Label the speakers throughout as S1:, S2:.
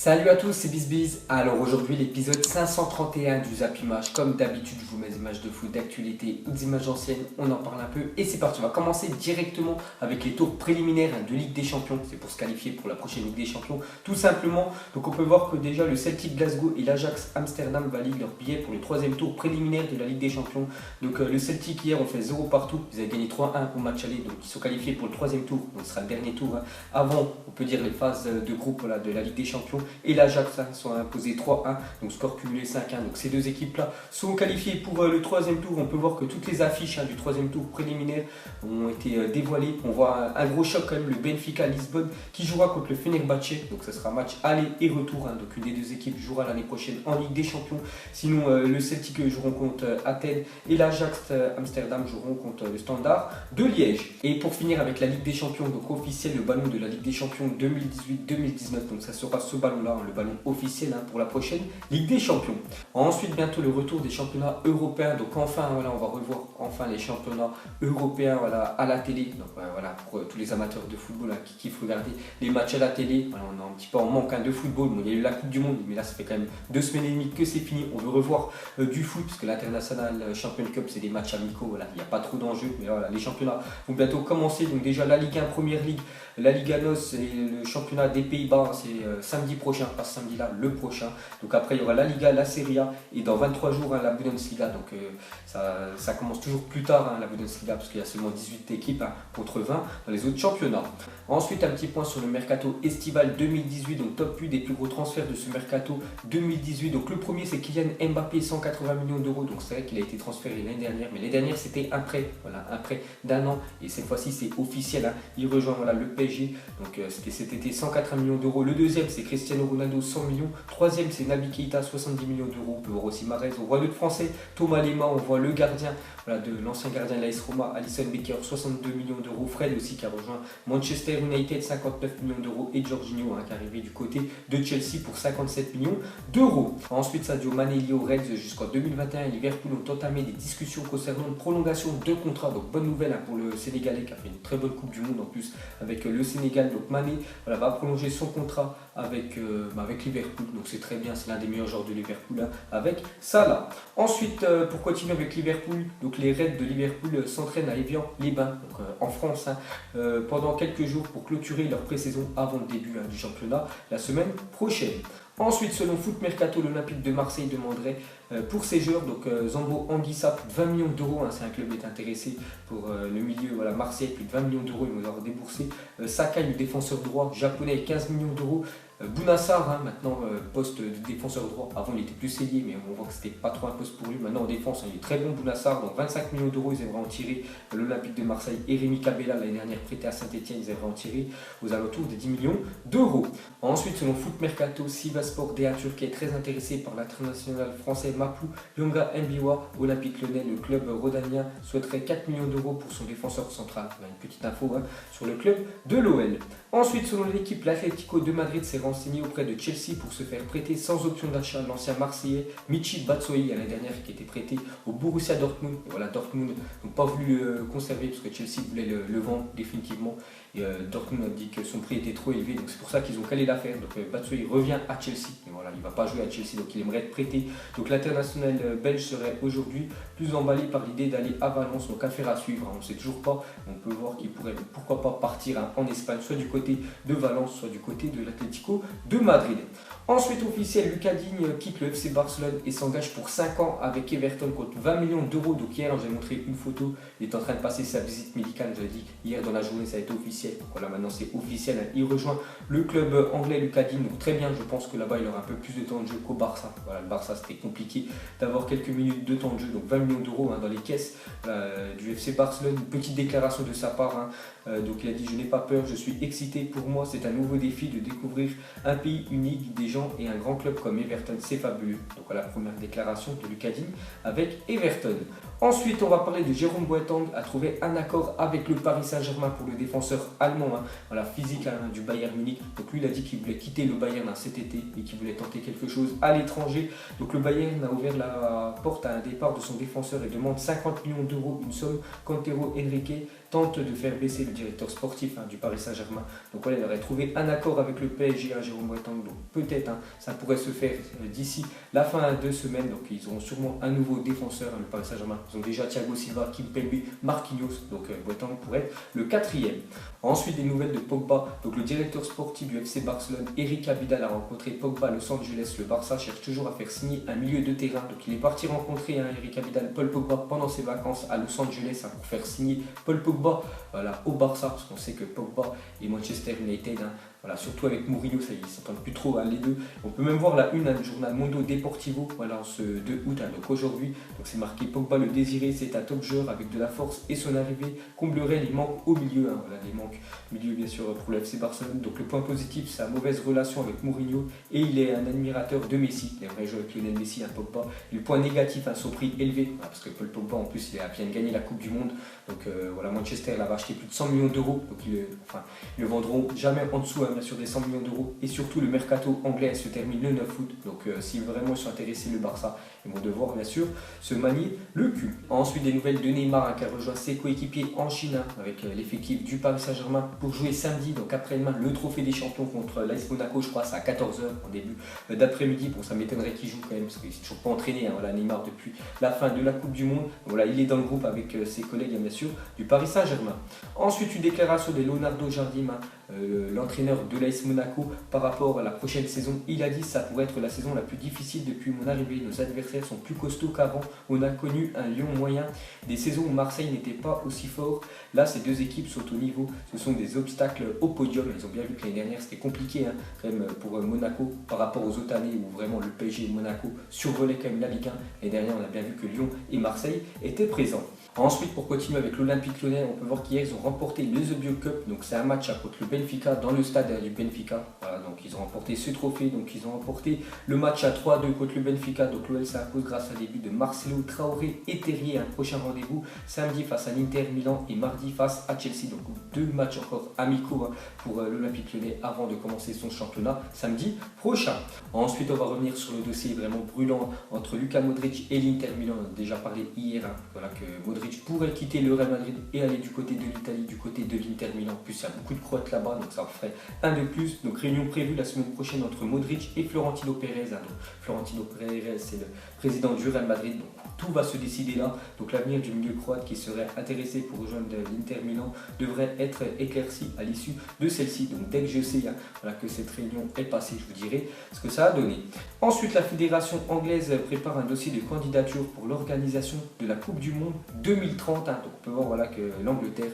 S1: Salut à tous, c'est BizBiz. Alors aujourd'hui l'épisode 531 du Zap Image. Comme d'habitude je vous mets des images de foot, d'actualité ou des images anciennes, on en parle un peu et c'est parti. On va commencer directement avec les tours préliminaires de Ligue des Champions. C'est pour se qualifier pour la prochaine Ligue des Champions tout simplement. Donc on peut voir que déjà le Celtic Glasgow et l'Ajax Amsterdam valident leur billet pour le troisième tour préliminaire de la Ligue des Champions. Donc le Celtic hier on fait 0 partout, ils avaient gagné 3-1 au match aller, donc ils sont qualifiés pour le troisième tour. Donc ce sera le dernier tour avant, on peut dire, les phases de groupe de la Ligue des Champions. Et l'Ajax sont imposés 3-1, donc score cumulé 5-1. Donc ces deux équipes-là sont qualifiées pour le troisième tour. On peut voir que toutes les affiches du troisième tour préliminaire ont été dévoilées. On voit un gros choc quand même, le Benfica Lisbonne qui jouera contre le Fenerbahçe. Donc ça sera match aller et retour. Donc une des deux équipes jouera l'année prochaine en Ligue des Champions. Sinon le Celtic joueront contre Athènes et l'Ajax Amsterdam joueront contre le Standard de Liège. Et pour finir avec la Ligue des Champions, donc officiel, le ballon de la Ligue des Champions 2018-2019. Donc ça sera ce ballon-là, le ballon officiel pour la prochaine Ligue des Champions. Ensuite, bientôt le retour des championnats européens. Donc enfin, on va revoir enfin les championnats européens à la télé. Donc voilà, pour tous les amateurs de football qui kiffent regarder les matchs à la télé. Voilà, on a un petit peu en manque de football. Bon, il y a eu la Coupe du Monde, mais là ça fait quand même 2 semaines et demie que c'est fini. On veut revoir du foot, parce que l'International Champion Cup, c'est des matchs amicaux. Voilà, il n'y a pas trop d'enjeux, mais voilà, les championnats vont bientôt commencer. Donc déjà la Ligue 1 Première Ligue, la Liga NOS et le championnat des Pays-Bas, c'est samedi prochain, pas ce samedi-là, le prochain. Donc après, il y aura la Liga, la Serie A et dans 23 jours, la Bundesliga. Donc ça commence toujours plus tard, la Bundesliga, parce qu'il y a seulement 18 équipes contre 20 dans les autres championnats. Ensuite, un petit point sur le mercato estival 2018, donc top 8 des plus gros transferts de ce mercato 2018. Donc le premier, c'est Kylian Mbappé, 180 millions d'euros. Donc c'est vrai qu'il a été transféré l'année dernière, mais l'année dernière, c'était un prêt, un prêt d'un an. Et cette fois-ci, c'est officiel. Il rejoint le PSG. Donc c'était cet été, 180 millions d'euros. Le deuxième, c'est Cristiano Ronaldo, 100 millions. Troisième, c'est Naby Keita, 70 millions d'euros. On peut voir aussi Mahrez. On voit l'autre français, Thomas Lemar. On voit le gardien de l'ancien gardien de l'AS Roma, Alisson Becker, 62 millions d'euros. Fred aussi qui a rejoint Manchester United, 59 millions d'euros. Et Jorginho qui est arrivé du côté de Chelsea pour 57 millions d'euros. Ensuite, Sadio Mané lié aux Reds jusqu'en 2021. Liverpool ont entamé des discussions concernant une prolongation de contrat. Donc bonne nouvelle pour le Sénégalais qui a fait une très bonne Coupe du Monde en plus avec le Sénégal. Donc Mané va prolonger son contrat avec Liverpool. Donc c'est très bien, c'est l'un des meilleurs joueurs de Liverpool avec Salah. Ensuite, pour continuer avec Liverpool, donc les Reds de Liverpool s'entraînent à Évian-les-Bains, en France, pendant quelques jours pour clôturer leur pré-saison avant le début du championnat la semaine prochaine. Ensuite, selon Foot Mercato, l'Olympique de Marseille demanderait pour ses joueurs, donc Zambo Anguissa, plus de 20 millions d'euros. C'est un club qui est intéressé pour le milieu Marseille, plus de 20 millions d'euros, ils vont avoir déboursé. Sakai, le défenseur droit japonais, 15 millions d'euros. Bounassar, maintenant poste de défenseur droit. Avant il était plus ailier, mais on voit que c'était pas trop un poste pour lui. Maintenant en défense, il est très bon Bounassar. Donc 25 millions d'euros, ils aimeraient en tirer. L'Olympique de Marseille et Rémi Cabella, l'année dernière prêté à Saint-Etienne, ils aimeraient en tirer aux alentours de 10 millions d'euros. Ensuite, selon Foot Mercato, Sivasspor DA Turquie est très intéressé par l'international français Mapou Yonga Mbiwa. Olympique Lyonnais, le club rhodanien, souhaiterait 4 millions d'euros pour son défenseur central. On a une petite info sur le club de l'OL. Ensuite, selon l'équipe, l'Atlético de Madrid s'est renseigné auprès de Chelsea pour se faire prêter sans option d'achat l'ancien Marseillais Michy Batshuayi, l'année dernière, qui était prêté au Borussia Dortmund. Et voilà, Dortmund n'ont pas voulu le conserver parce que Chelsea voulait le vendre définitivement. Et Dortmund a dit que son prix était trop élevé, donc c'est pour ça qu'ils ont calé l'affaire. Donc Batshuayi revient à Chelsea. Et voilà, il ne va pas jouer à Chelsea, donc il aimerait être prêté. Donc l'international belge serait aujourd'hui plus emballé par l'idée d'aller à Valence, donc affaire à suivre. On ne sait toujours pas. On peut voir qu'il pourrait pourquoi pas partir en Espagne, soit du côté de Valence, soit du côté de l'Atlético de Madrid. Ensuite, officiel, Lucas Digne quitte le FC Barcelone et s'engage pour 5 ans avec Everton contre 20 millions d'euros. Donc hier, j'ai montré une photo, il est en train de passer sa visite médicale, je l'ai dit, hier dans la journée, ça a été officiel. Donc voilà, maintenant c'est officiel, il rejoint le club anglais Lucas Digne. Donc très bien, je pense que là-bas, il aura un peu plus de temps de jeu qu'au Barça. Voilà, le Barça, c'était compliqué d'avoir quelques minutes de temps de jeu. Donc 20 millions d'euros dans les caisses du FC Barcelone. Une petite déclaration de sa part. Donc il a dit: je n'ai pas peur, je suis excité. Pour moi, c'est un nouveau défi de découvrir un pays unique, des gens et un grand club comme Everton, c'est fabuleux. Donc voilà, première déclaration de Lucas Digne avec Everton. Ensuite, on va parler de Jérôme Boateng, a trouvé un accord avec le Paris Saint-Germain pour le défenseur allemand, voilà, physique du Bayern Munich. Donc lui, il a dit qu'il voulait quitter le Bayern cet été et qu'il voulait tenter quelque chose à l'étranger. Donc le Bayern a ouvert la porte à un départ de son défenseur et demande 50 millions d'euros, une somme qu'Antero Henrique tente de faire baisser le directeur sportif du Paris Saint-Germain. Donc voilà, il aurait trouvé un accord avec le PSG, Jérôme Boateng. Donc peut-être ça pourrait se faire d'ici la fin de semaine. Donc ils auront sûrement un nouveau défenseur, le Paris Saint-Germain. Ils ont déjà Thiago Silva, Kimpembe, Marquinhos. Donc Boateng pourrait être le quatrième. Ensuite, des nouvelles de Pogba. Donc le directeur sportif du FC Barcelone, Eric Abidal, a rencontré Pogba à Los Angeles. Le Barça cherche toujours à faire signer un milieu de terrain. Donc il est parti rencontrer Eric Abidal, Paul Pogba pendant ses vacances à Los Angeles pour faire signer Paul Pogba au Barça, parce qu'on sait que Pogba et Manchester United, surtout avec Mourinho, ça, ils ne s'entendent plus trop les deux. On peut même voir la une du journal Mundo Deportivo, en ce 2 août, donc aujourd'hui. Donc c'est marqué Pogba le désiré, c'est un top joueur avec de la force et son arrivée comblerait les manques au milieu. Les manques au milieu bien sûr pour le FC Barcelone. Donc le point positif, sa mauvaise relation avec Mourinho et il est un admirateur de Messi, les vrais joueurs avec Lionel Messi, Pogba. Et le point négatif, son prix élevé, parce que Paul Pogba en plus il vient de gagner la Coupe du Monde. Donc Manchester l'avait acheté plus de 100 millions d'euros, donc ils le vendront jamais en dessous bien sûr des 100 millions d'euros. Et surtout le mercato anglais se termine le 9 août, donc si vraiment ils sont intéressés, le Barça, ils vont devoir bien sûr se manier le cul. Ensuite, des nouvelles de Neymar qui a rejoint ses coéquipiers en Chine avec l'effectif du Paris Saint-Germain pour jouer samedi, donc après-demain, le trophée des champions contre l'AS Monaco. Je crois c'est à 14h en début d'après-midi. Bon, ça m'étonnerait qu'il joue quand même parce qu'il ne s'est toujours pas entraîné Neymar depuis la fin de la Coupe du Monde. Donc, il est dans le groupe avec ses collègues bien sûr du Paris Saint-Germain. Ensuite, une déclaration de Leonardo Jardim, l'entraîneur de l'AS Monaco, par rapport à la prochaine saison. Il a dit: ça pourrait être la saison la plus difficile depuis mon arrivée. Nos adversaires sont plus costauds qu'avant. On a connu un Lyon moyen, des saisons où Marseille n'était pas aussi fort. Là, ces deux équipes sont au niveau. Ce sont des obstacles au podium. Ils ont bien vu que l'année dernière c'était compliqué quand même pour Monaco par rapport aux autres années où vraiment le PSG et Monaco survolaient quand même la Ligue 1. L'année dernière, on a bien vu que Lyon et Marseille étaient présents. Ensuite, pour continuer avec l'Olympique Lyonnais, on peut voir qu'hier ils ont remporté le The Bio Cup. Donc c'est un match contre le Benfica dans le stade du Benfica. Voilà, donc ils ont remporté ce trophée. Donc ils ont remporté le match à 3-2 contre le Benfica. Donc l'OL s'impose grâce à des buts de Marcelo, Traoré et Terrier. Un prochain rendez-vous samedi face à l'Inter Milan et mardi face à Chelsea. Donc 2 matchs encore amicaux pour l'Olympique Lyonnais avant de commencer son championnat samedi prochain. Ensuite, on va revenir sur le dossier vraiment brûlant entre Luka Modric et l'Inter Milan. On a déjà parlé hier que Modric pourrait quitter le Real Madrid et aller du côté de l'Italie, du côté de l'Inter Milan. En plus, il y a beaucoup de Croates là-bas, donc ça en ferait un de plus. Donc réunion prévue la semaine prochaine entre Modric et Florentino Pérez. Donc, Florentino Pérez, c'est le président du Real Madrid. Donc tout va se décider là. Donc l'avenir du milieu croate qui serait intéressé pour rejoindre l'Inter Milan devrait être éclairci à l'issue de celle-ci. Donc dès que je sais que cette réunion est passée, je vous dirai ce que ça a donné. Ensuite, la fédération anglaise prépare un dossier de candidature pour l'organisation de la Coupe du Monde 2030. Donc on peut voir que l'Angleterre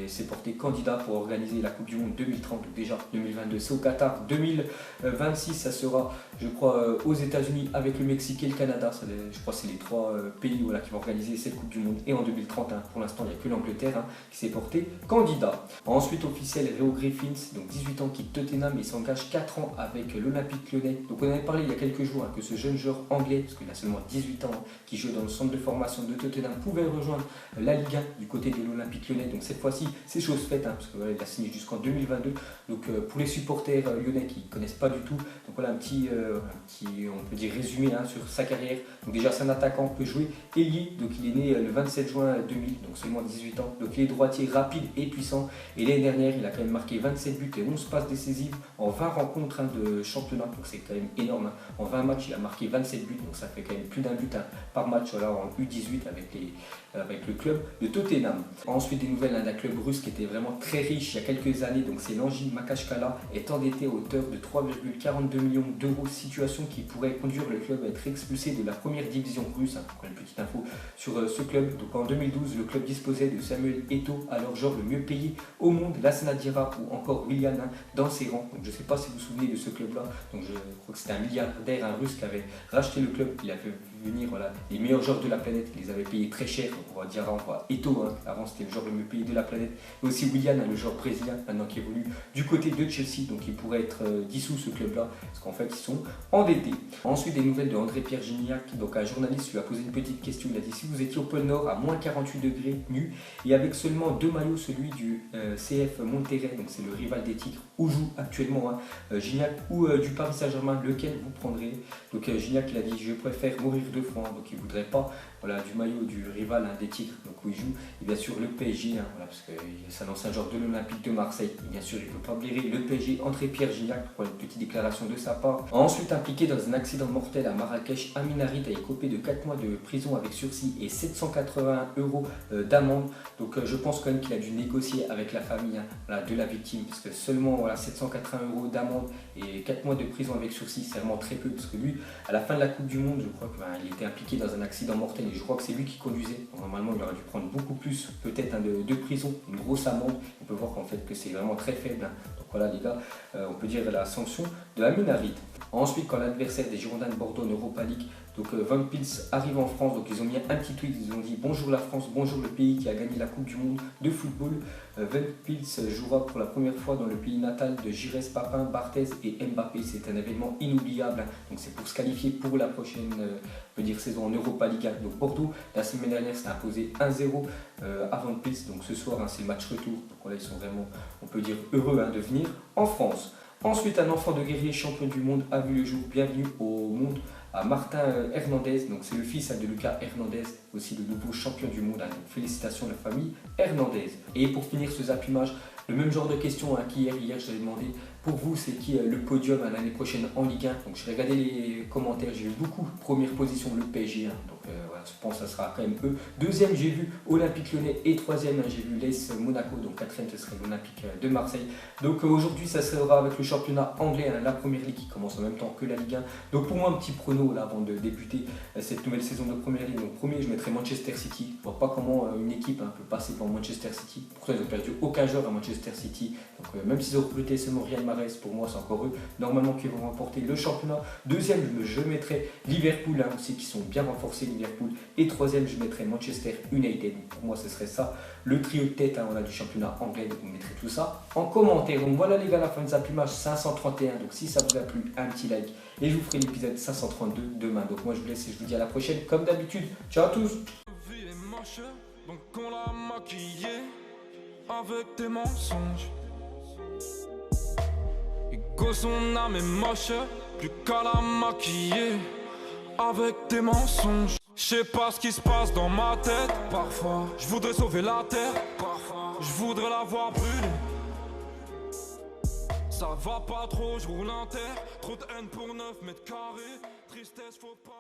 S1: s'est porté candidat pour organiser la Coupe du Monde 2030. Donc déjà 2022 c'est au Qatar, 2026 ça sera je crois aux États-Unis avec le Mexique et le Canada. Je crois que c'est les 3 pays qui vont organiser cette Coupe du Monde. Et en 2030 pour l'instant il n'y a que l'Angleterre qui s'est porté candidat. Ensuite, officiel, Réo Griffiths, donc 18 ans, quitte Tottenham et s'engage 4 ans avec l'Olympique Lyonnais. Donc on avait parlé il y a quelques jours que ce jeune joueur anglais, parce qu'il a seulement 18 ans, qui joue dans le centre de formation de Tottenham, pouvait rejoindre la Ligue 1 du côté de l'Olympique Lyonnais. Donc cette fois-ci c'est chose faite parce qu'il a signé jusqu'en 2022. Donc pour les supporters lyonnais qui ne connaissent pas du tout, donc voilà un petit on peut dire résumé sur sa carrière. Donc déjà c'est un attaquant, peut jouer ailier, donc il est né le 27 juin 2000, donc seulement 18 ans. Donc il est droitier rapide et puissant. Et l'année dernière il a quand même marqué 27 buts et 11 passes décisives en 20 rencontres de championnat. Donc c'est quand même énorme. En 20 matchs il a marqué 27 buts, donc ça fait quand même plus d'un but par match en U18 avec le club de Tottenham. Ensuite, des nouvelles d'un club russe qui était vraiment très riche il y a quelques années, donc c'est l'Anji Makachkala, est endetté à hauteur de 3,42 millions d'euros, situation qui pourrait conduire le club à être expulsé de la première division russe. Encore une petite info sur ce club. Donc en 2012, le club disposait de Samuel Eto'o, alors genre le mieux payé au monde, Lassana Dira ou encore Willian dans ses rangs. Donc je ne sais pas si vous vous souvenez de ce club-là. Donc je crois que c'était un milliardaire, un russe qui avait racheté le club. Il a fait venir les meilleurs joueurs de la planète, il les avait payés très cher. Donc on va dire Eto'o, avant c'était le joueur le mieux payé de la planète. Et aussi Willian, le joueur brésilien, maintenant qui évolue du côté de Chelsea. Donc il pourrait être dissous ce club-là, parce qu'en fait ils sont endettés. Ensuite, des nouvelles de André-Pierre Gignac. Donc un journaliste lui a posé une petite question. Il a dit: si vous étiez au pôle Nord à moins 48 degrés nu et avec seulement 2 maillots, celui du CF Monterrey, donc c'est le rival des titres où joue actuellement Gignac, ou du Paris Saint-Germain, lequel vous prendrez? Donc Gignac il a dit: je préfère mourir de froid. Donc il ne voudrait pas voilà, du maillot du rival, des Tigres, donc où il joue, et bien sûr le PSG, voilà, parce que c'est un ancien joueur de l'Olympique de Marseille, et bien sûr il ne peut pas blairer le PSG, André Pierre Gignac, pour une petite déclaration de sa part. Ensuite impliqué dans un accident mortel à Marrakech, Amin Harit a écopé de 4 mois de prison avec sursis et 780 € d'amende. Donc je pense quand même qu'il a dû négocier avec la famille voilà, de la victime, parce que seulement voilà, 780 € d'amende et 4 mois de prison avec sursis, c'est vraiment très peu, parce que lui, à la fin de la Coupe du Monde, je crois qu'il était impliqué dans un accident mortel et je crois que c'est lui qui conduisait. Donc, normalement, il aurait dû prendre beaucoup plus, peut-être de prison, une grosse amende. On peut voir qu'en fait que c'est vraiment très faible. Donc voilà les gars, on peut dire la sanction de Amin Harit. Ensuite, quand l'adversaire des Girondins de Bordeaux en Europa League, donc Van Pils arrive en France, donc ils ont mis un petit tweet, ils ont dit bonjour la France, bonjour le pays qui a gagné la Coupe du Monde de football. Van Pils jouera pour la première fois dans le pays natal de Gires, Papin, Barthez et Mbappé. C'est un événement inoubliable, donc c'est pour se qualifier pour la prochaine saison en Europa League. Donc Bordeaux, la semaine dernière, s'est imposé 1-0 à Van Pils, donc ce soir c'est le match retour. Donc voilà, ils sont vraiment, on peut dire, heureux de venir en France. Ensuite, un enfant de guerrier champion du monde a vu le jour. Bienvenue au monde à Martin Hernandez. Donc c'est le fils de Lucas Hernandez, aussi le nouveau champion du monde. Donc félicitations à la famille Hernandez. Et pour finir ce zappimage, le même genre de questions qu'hier. Hier, je t'avais demandé pour vous, c'est qui le podium l'année prochaine en Ligue 1. Donc j'ai regardé les commentaires, j'ai vu beaucoup. Première position, le PSG. Donc voilà, je pense que ça sera quand même eux. Deuxième, j'ai vu Olympique Lyonnais. Et troisième, j'ai vu l'AS Monaco. Donc quatrième, ce serait l'Olympique de Marseille. Donc aujourd'hui, ça sera avec le championnat anglais, la Première Ligue qui commence en même temps que la Ligue 1. Donc pour moi, un petit prono là avant de débuter cette nouvelle saison de Première Ligue. Donc premier, je mettrai Manchester City. Je ne vois pas comment une équipe peut passer par Manchester City. Pourtant, ils n'ont perdu aucun joueur à Manchester City. Donc même s'ils ont recruté seulement Riyad Mahrez, pour moi, c'est encore eux normalement qui vont remporter le championnat. Deuxième, je mettrai Liverpool aussi qui sont bien renforcés, Liverpool. Et troisième, je mettrai Manchester United. Donc, pour moi, ce serait ça le trio de tête du championnat anglais. Donc vous mettrez tout ça en commentaire. Donc voilà les gars, la fin de Zappimage 531. Donc si ça vous a plu, un petit like. Et je vous ferai l'épisode 532 demain. Donc moi je vous laisse et je vous dis à la prochaine comme d'habitude. Ciao à tous.
S2: Donc on l'a maquillé avec des mensonges. Et que son âme est moche, plus qu'à la maquiller avec des mensonges. Je sais pas ce qui se passe dans ma tête. Parfois, je voudrais sauver la terre. Parfois, je voudrais la voir brûler. Ça va pas trop, je roule en terre. Trop de haine pour 9 mètres carrés. Tristesse, faut pas.